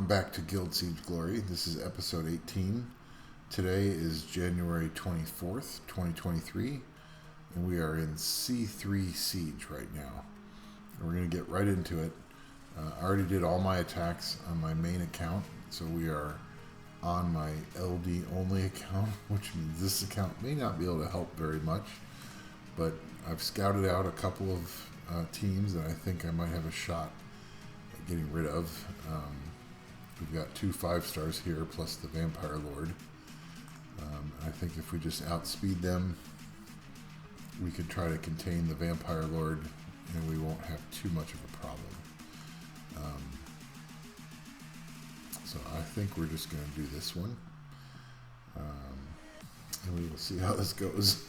Welcome back to Guild Siege Glory. This is episode 18. Today is January 24th, 2023, and we are in C3 Siege right now. We're going to get right into it. I already did all my attacks on my main account, so we are on my LD only account, which means this account may not be able to help very much, but I've scouted out a couple of teams that I think I might have a shot at getting rid of. We've got 2 5-stars here, plus the Vampire Lord. I think if we just outspeed them, we could try to contain the Vampire Lord, and we won't have too much of a problem. So I think we're just going to do this one, and we will see how this goes.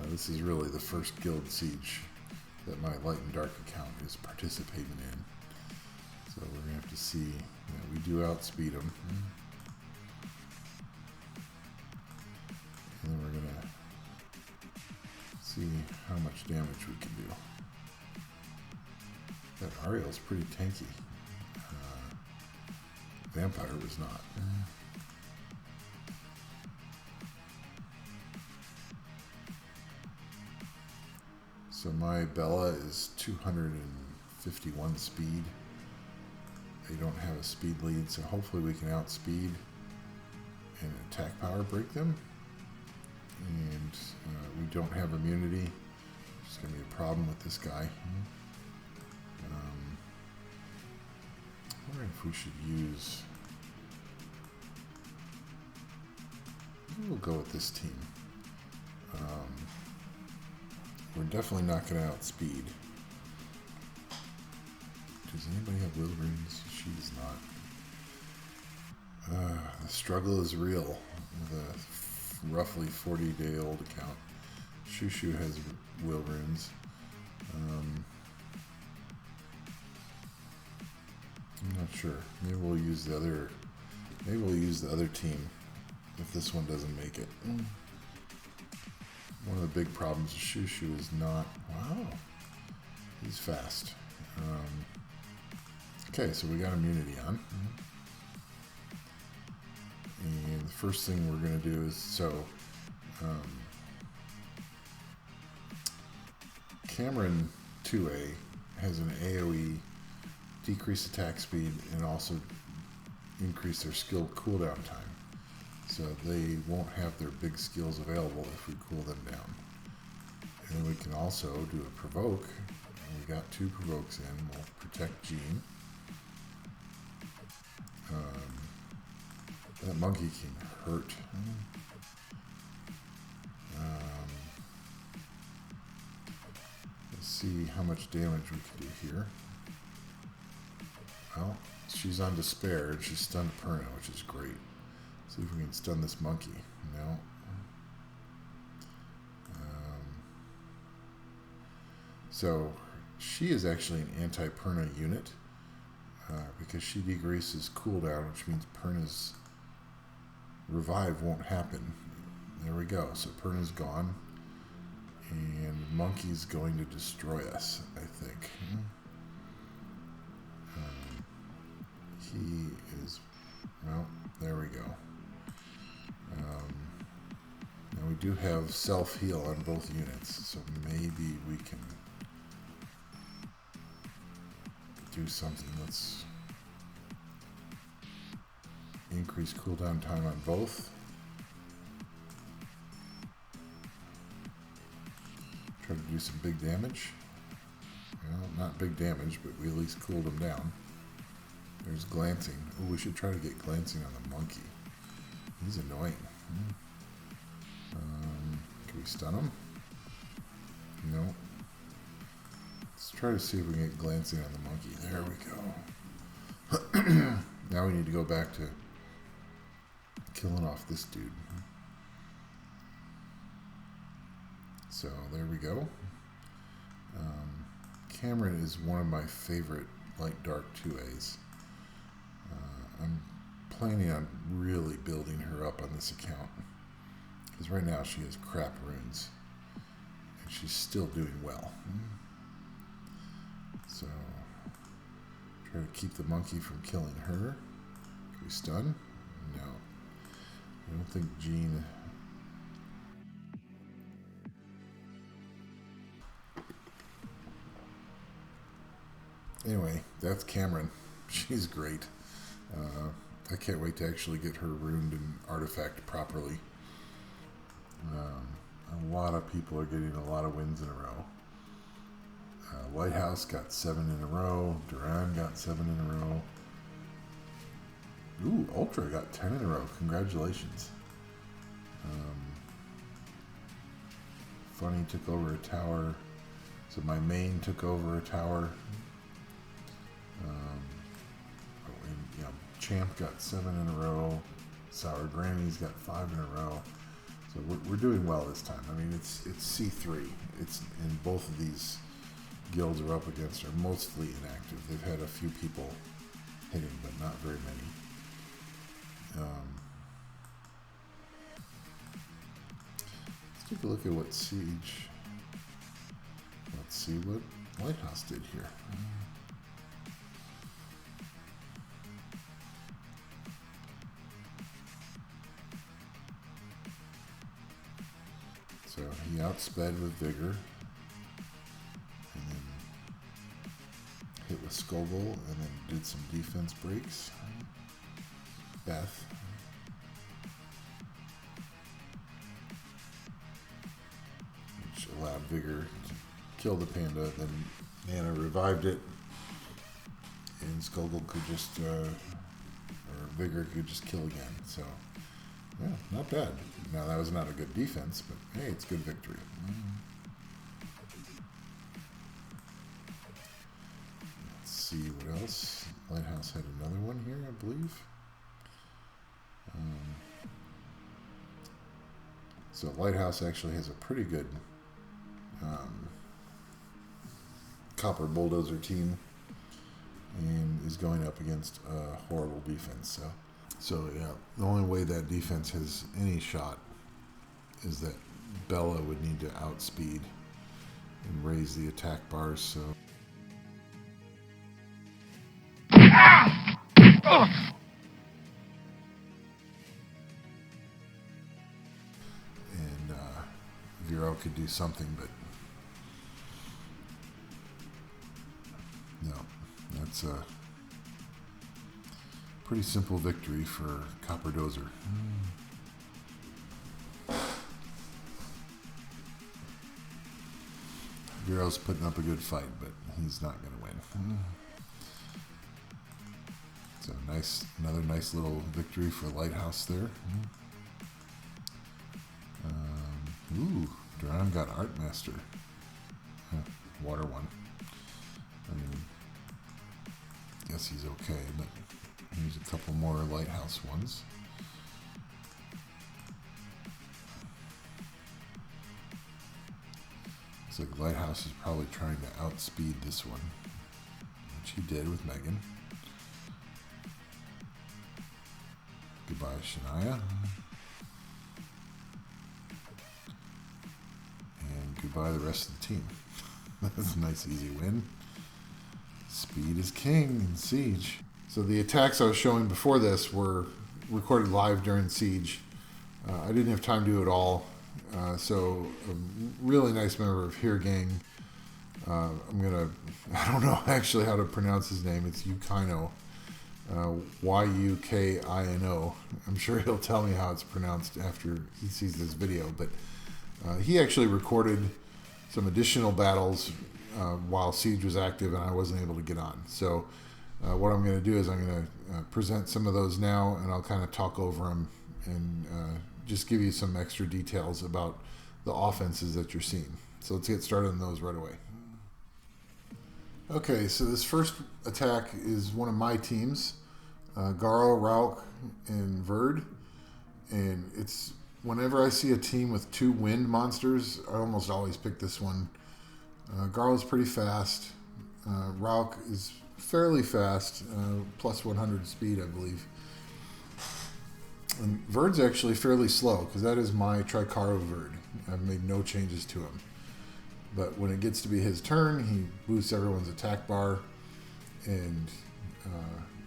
This is really the first Guild Siege that my Light and Dark account is participating in. So we're going to have to see. We do outspeed them. And then we're going to see how much damage we can do. That Ariel's pretty tanky. Vampire was not. So my Bella is 251 speed. They don't have a speed lead, so hopefully we can outspeed and attack power break them. And we don't have immunity. It's going to be a problem with this guy. I wonder if we should use... We'll go with this team. We're definitely not going to outspeed. Does anybody have will runes? She's not. The struggle is real with a roughly 40-day-old account. Shushu has will runes. I'm not sure. Maybe we'll use the other. Maybe we'll use the other team if this one doesn't make it. One of the big problems with Shushu is not. Wow, he's fast. Okay, so we got immunity on. And the first thing we're going to do is, Camaryn 2A has an AoE, decrease attack speed, and also increase their skill cooldown time. So they won't have their big skills available if we cool them down. And then we can also do a provoke. We got 2 provokes in. We'll protect Jean. That monkey can hurt. Let's see how much damage we can do here. Well, she's on despair and she's stunned Perna, which is great. See if we can stun this monkey. No. So she is actually an anti-Perna unit because she decreases cooldown, which means Perna's revive won't happen. There we go. So Perna's gone, and monkey's going to destroy us, I think. He is, well, there we go. Now we do have self-heal on both units, so maybe we can do something. Let's increase cooldown time on both. Try to do some big damage. Well, not big damage, but we at least cooled them down. There's glancing. Oh, we should try to get glancing on the monkey. He's annoying. Can we stun him? No. Let's try to see if we can get glancing on the monkey. There we go. Now we need to go back to killing off this dude. So there we go. Camaryn is one of my favorite Light Dark 2As. I'm planning on really building her up on this account, because right now she has crap runes and she's still doing well. So try to keep the monkey from killing her. we stun? No. I don't think Jean... Anyway, that's Camaryn. She's great. I can't wait to actually get her runed and artifact properly. A lot of people are getting a lot of wins in a row. Lighthouse got 7 in a row. Duran got 7 in a row. Ooh, Outtro got 10 in a row. Congratulations. Funny took over a tower. So my main took over a tower. Champ got 7 in a row. Sour Granny's got 5 in a row. So we're doing well this time. I mean, it's C3. It's and both of these guilds are up against are mostly inactive. They've had a few people hitting, but not very many. Let's take a look at what Siege. Let's see what Lighthouse did here. So he outsped with Vigor, and then hit with Skogul, and then did some defense breaks. Beth. Which allowed Vigor to kill the panda, then Nana revived it, and Skogul could just, or Vigor could just kill again, so... Yeah, not bad. Now, that was not a good defense, but hey, it's good victory. Let's see what else. Lighthouse had another one here, I believe. So Lighthouse actually has a pretty good Copper Bulldozer team and is going up against a horrible defense, So yeah, the only way that defense has any shot is that Bella would need to outspeed and raise the attack bars, so... And Vero could do something, but... No, that's a... pretty simple victory for Copper Dozer. Vero's putting up a good fight, but he's not going to win. So another nice little victory for Lighthouse there. Ooh, Duran got Art Master. Water one. I mean, guess he's okay, but here's a couple more Lighthouse ones. Looks like Lighthouse is probably trying to outspeed this one, which he did with Megan. Goodbye, Shania. And goodbye the rest of the team. That's a nice easy win. Speed is king in Siege. So the attacks I was showing before this were recorded live during Siege. I didn't have time to do it all. So a really nice member of HereGang. I don't know actually how to pronounce his name. It's Yukino. Yukino. I'm sure he'll tell me how it's pronounced after he sees this video. But he actually recorded some additional battles while Siege was active and I wasn't able to get on. So what I'm going to do is I'm going to present some of those now, and I'll kind of talk over them and just give you some extra details about the offenses that you're seeing. So let's get started on those right away. Okay, so this first attack is one of my teams, Garo, Rauk, and Verd. And it's whenever I see a team with 2 wind monsters, I almost always pick this one. Garo's pretty fast. Rauk is fairly fast, plus 100 speed, I believe. And Verd's actually fairly slow, because that is my Tricaro Verd. I've made no changes to him. But when it gets to be his turn, he boosts everyone's attack bar, and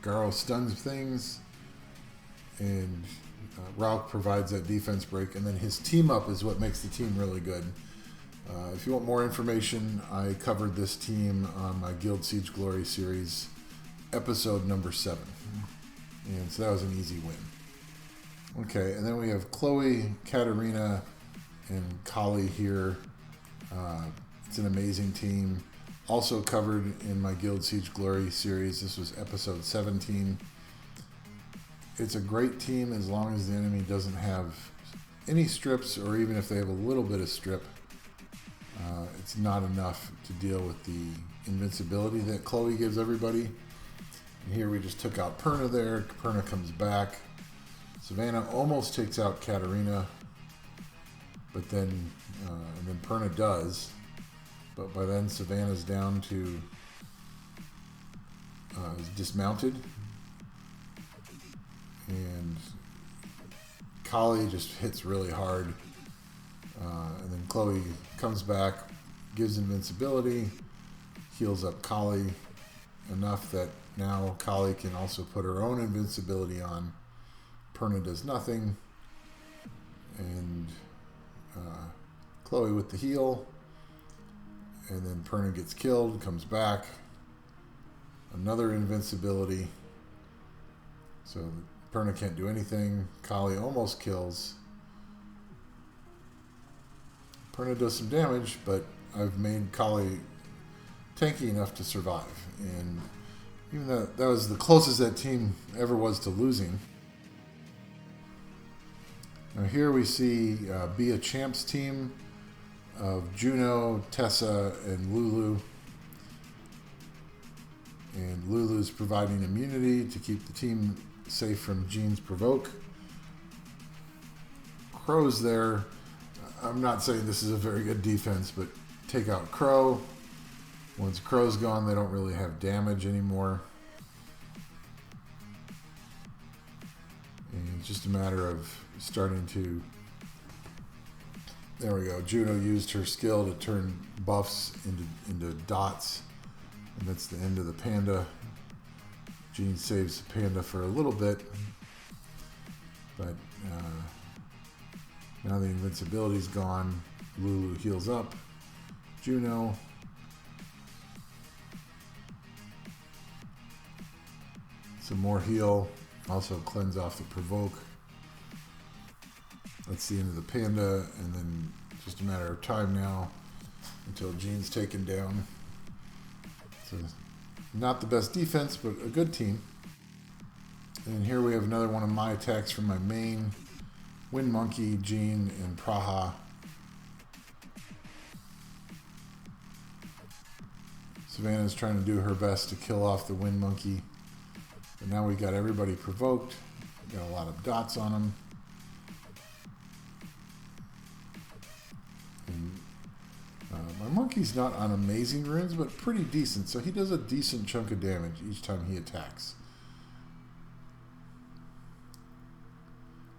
Garo stuns things, and Ralk provides that defense break, and then his team up is what makes the team really good. If you want more information, I covered this team on my Guild Siege Glory series, episode number 7. And so that was an easy win. Okay, and then we have Chloe, Katarina, and Kali here. It's an amazing team. Also covered in my Guild Siege Glory series. This was episode 17. It's a great team as long as the enemy doesn't have any strips, or even if they have a little bit of strip. It's not enough to deal with the invincibility that Chloe gives everybody. And here we just took out Perna there. Perna comes back. Savannah almost takes out Katarina, but then, and then Perna does. But by then Savannah's down to, is dismounted. And Kali just hits really hard. And then Chloe comes back, gives invincibility, heals up Kali enough that now Kali can also put her own invincibility on. Perna does nothing. And Chloe with the heal. And then Perna gets killed, comes back. Another invincibility. So Perna can't do anything. Kali almost kills. Perna does some damage, but I've made Kali tanky enough to survive. And even though that was the closest that team ever was to losing. Now here we see Be a Champ's team of Juno, Tessa, and Lulu. And Lulu's providing immunity to keep the team safe from Jean's provoke. Crow's there. I'm not saying this is a very good defense, but take out Crow. Once Crow's gone, they don't really have damage anymore. And it's just a matter of starting to... There we go. Juno used her skill to turn buffs into dots. And that's the end of the panda. Jean saves the panda for a little bit. But now the invincibility's gone. Lulu heals up. Juno. Some more heal. Also cleanse off the provoke. That's the end of the panda. And then just a matter of time now until Jean's taken down. So not the best defense, but a good team. And here we have another one of my attacks from my main. Wind Monkey, Jean, and Praha. Savannah's trying to do her best to kill off the Wind Monkey. But now we got everybody provoked. Got a lot of dots on them. And, my monkey's not on amazing runes, but pretty decent. So he does a decent chunk of damage each time he attacks.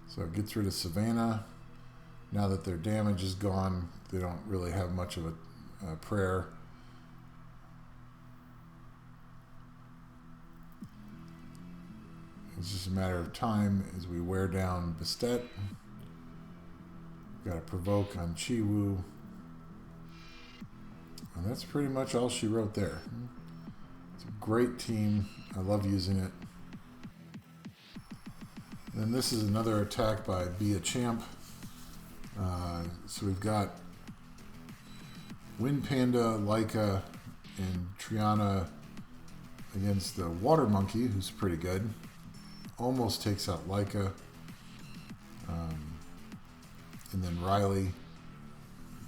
So it gets rid of Savannah. Now that their damage is gone, they don't really have much of a prayer. It's just a matter of time as we wear down Bastet. Got a provoke on Chiwu. And that's pretty much all she wrote there. It's a great team. I love using it. And then this is another attack by Be a Champ. So we've got Wind Panda, Laika, and Triana against the Water Monkey, who's pretty good. Almost takes out Laika. And then Riley.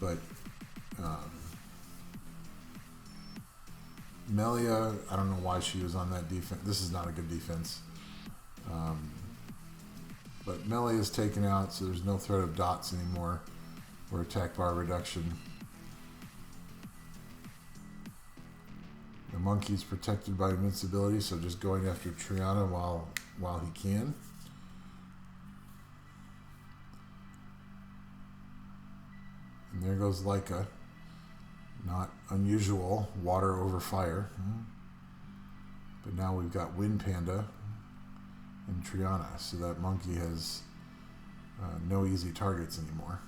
But Melia, I don't know why she was on that defense. This is not a good defense. But Melee is taken out, so there's no threat of dots anymore or attack bar reduction. The monkey's protected by invincibility, so just going after Triana while he can. And there goes Laika. Not unusual, water over fire. But now we've got Wind Panda. in Triana, so that monkey has no easy targets anymore.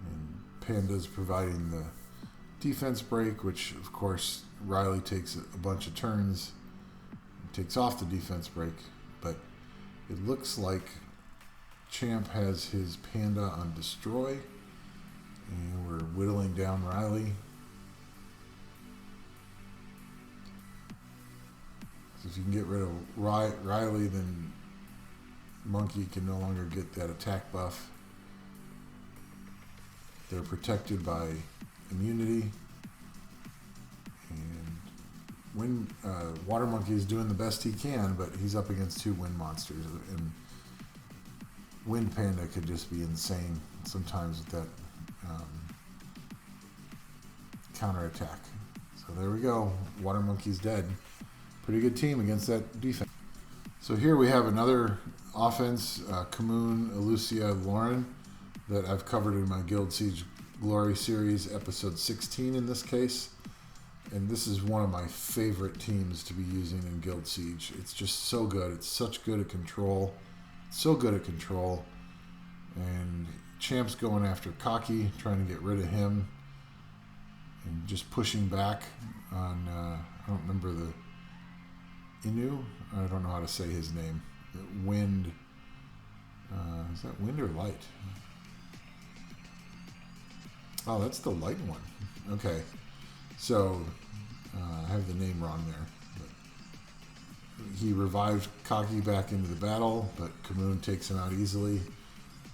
And Panda's providing the defense break, which of course Riley takes a bunch of turns and takes off the defense break, but it looks like Champ has his Panda on destroy, and we're whittling down Riley. So if you can get rid of Riley, then Monkey can no longer get that attack buff. They're protected by immunity. And Water Monkey is doing the best he can, but he's up against two wind monsters. And Wind Panda could just be insane sometimes with that counterattack. So there we go. Water Monkey's dead. Pretty good team against that defense. So here we have another offense, Khmun, Elucia, Loren, that I've covered in my Guild Siege Glory series, episode 16 in this case. And this is one of my favorite teams to be using in Guild Siege. It's just so good. It's such good at control. So good at control. And Champ's going after Cocky, trying to get rid of him. And just pushing back on, I don't remember the Inu? I don't know how to say his name. Wind. Is that wind or light? Oh, that's the light one. Okay. So, I have the name wrong there. But he revived Cocky back into the battle, but Khmun takes him out easily.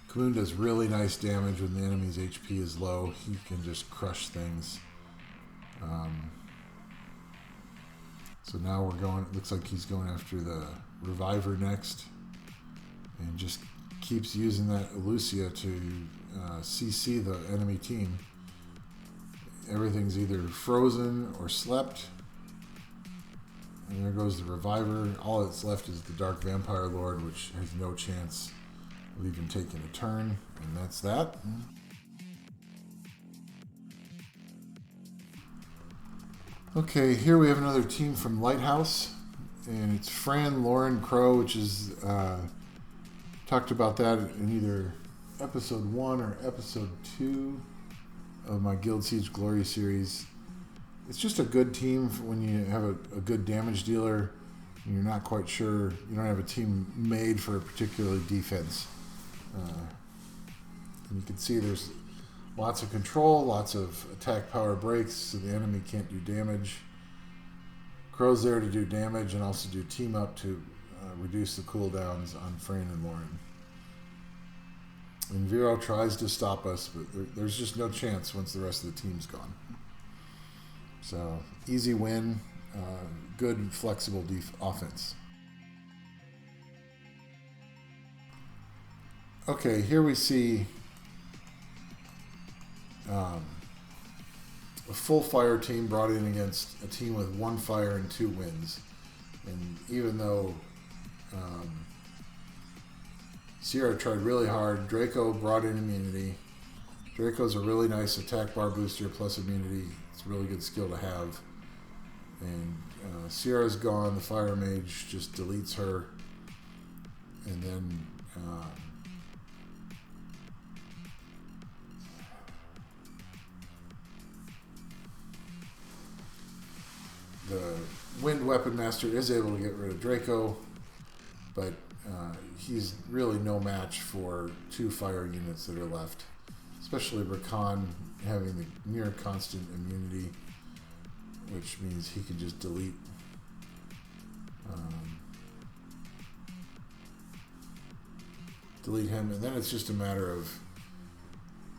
Khmun does really nice damage when the enemy's HP is low. He can just crush things. So now we're going, it looks like he's going after the Reviver next. And just keeps using that Elucia to CC the enemy team. Everything's either frozen or slept. And there goes the Reviver. All that's left is the Dark Vampire Lord, which has no chance of even taking a turn. And that's that. Okay, here we have another team from Lighthouse. And it's Fran, Loren, Crow, which is... talked about that in either episode 1 or episode 2 of my Guild Siege Glory series. It's just a good team when you have a good damage dealer and you're not quite sure, you don't have a team made for a particular defense. And you can see there's lots of control, lots of attack power breaks, so the enemy can't do damage. Crow's there to do damage and also do team up to reduce the cooldowns on Fran and Loren. And Vero tries to stop us, but there's just no chance once the rest of the team's gone. So, easy win, good flexible offense. Okay, here we see a full fire team brought in against a team with 1 fire and 2 winds. And even though Sierra tried really hard, Draco brought in immunity. Draco's a really nice attack bar booster plus immunity. It's a really good skill to have. And Sierra's gone. The Fire Mage just deletes her. And then the Wind Weapon Master is able to get rid of Draco, but he's really no match for 2 fire units that are left, especially Rakan having the near constant immunity, which means he can just delete him, and then it's just a matter of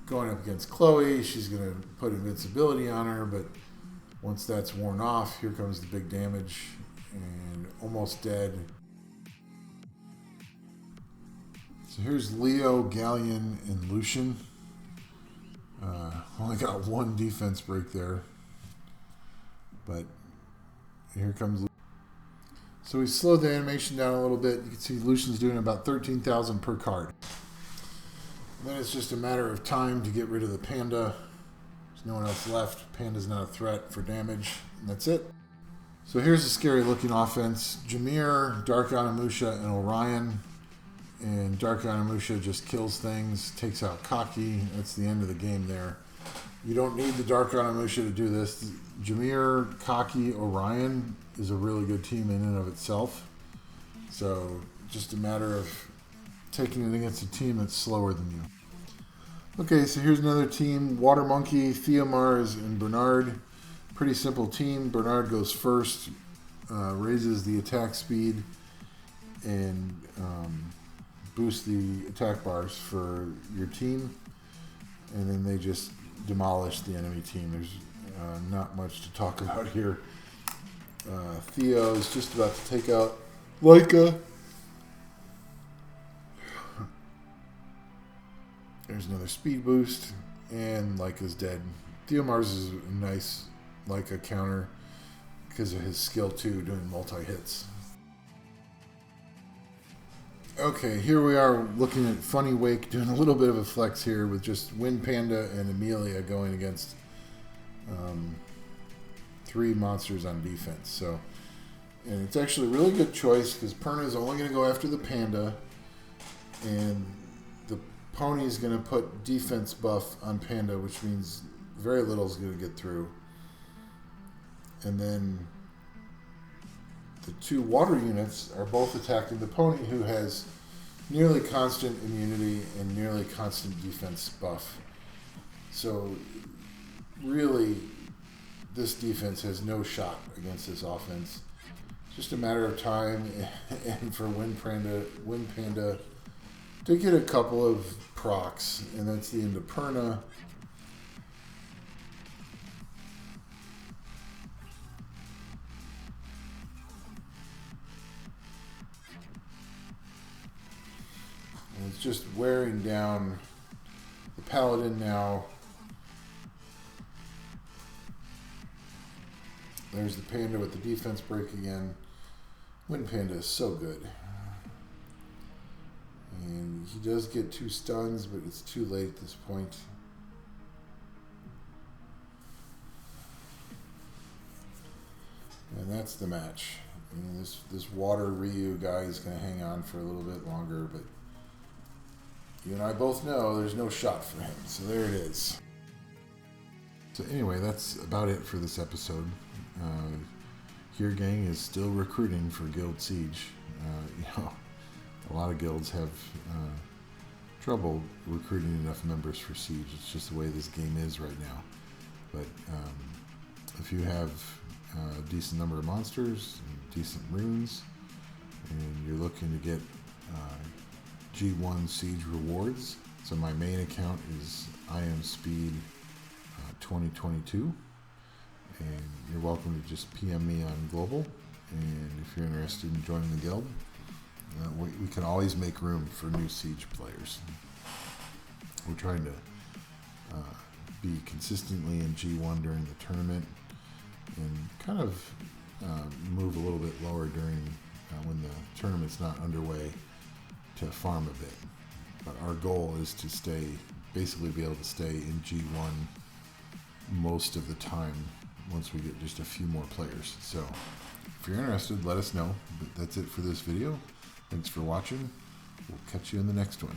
going up against Chloe. She's going to put invincibility on her, but once that's worn off, here comes the big damage, and almost dead. So here's Leo, Galleon, and Lucian. Only got 1 defense break there. But here comes. So we slowed the animation down a little bit. You can see Lucian's doing about 13,000 per card. And then it's just a matter of time to get rid of the Panda. There's no one else left. Panda's not a threat for damage. And that's it. So here's a scary looking offense. Jameer, Dark IAmSpeed, and Orion. And Dark IAmSpeed just kills things, takes out Cocky. That's the end of the game there. You don't need the Dark IAmSpeed to do this. Jameer, Cocky, Orion is a really good team in and of itself. So just a matter of taking it against a team that's slower than you. Okay, so here's another team. Water Monkey, Theomars, and Bernard. Pretty simple team. Bernard goes first, raises the attack speed, and boosts the attack bars for your team. And then they just demolish the enemy team. There's not much to talk about here. Theo is just about to take out Leica. There's another speed boost, and Leica's dead. Theomars is a nice Leica counter because of his skill too, doing multi-hits. Okay, here we are looking at Funny Wake, doing a little bit of a flex here with just Wind Panda and Amelia going against 3 monsters on defense. So, and it's actually a really good choice because Perna is only going to go after the Panda, and the Pony is going to put defense buff on Panda, which means very little is going to get through. And then the 2 water units are both attacking the Pony, who has nearly constant immunity and nearly constant defense buff. So really, this defense has no shot against this offense. It's just a matter of time and for Wind Panda to get a couple of procs, and that's the end of Perna. And it's just wearing down the Paladin now. There's the Panda with the defense break again. Wind Panda is so good. And he does get 2 stuns, but it's too late at this point. And that's the match. I mean, this Water Ryu guy is going to hang on for a little bit longer, but you and I both know there's no shot for him. So there it is. So anyway, that's about it for this episode. HereGang is still recruiting for Guild Siege. A lot of guilds have trouble recruiting enough members for Siege. It's just the way this game is right now. But if you have a decent number of monsters, and decent runes, and you're looking to get G1 Siege rewards, so my main account is IAmSpeed 2022, and you're welcome to just PM me on Global, and if you're interested in joining the guild, we can always make room for new Siege players. We're trying to be consistently in G1 during the tournament, and kind of move a little bit lower during when the tournament's not underway, to farm a bit. But our goal is to basically be able to stay in G1 most of the time once we get just a few more players. So if you're interested, let us know. But that's it for this video. Thanks for watching. We'll catch you in the next one.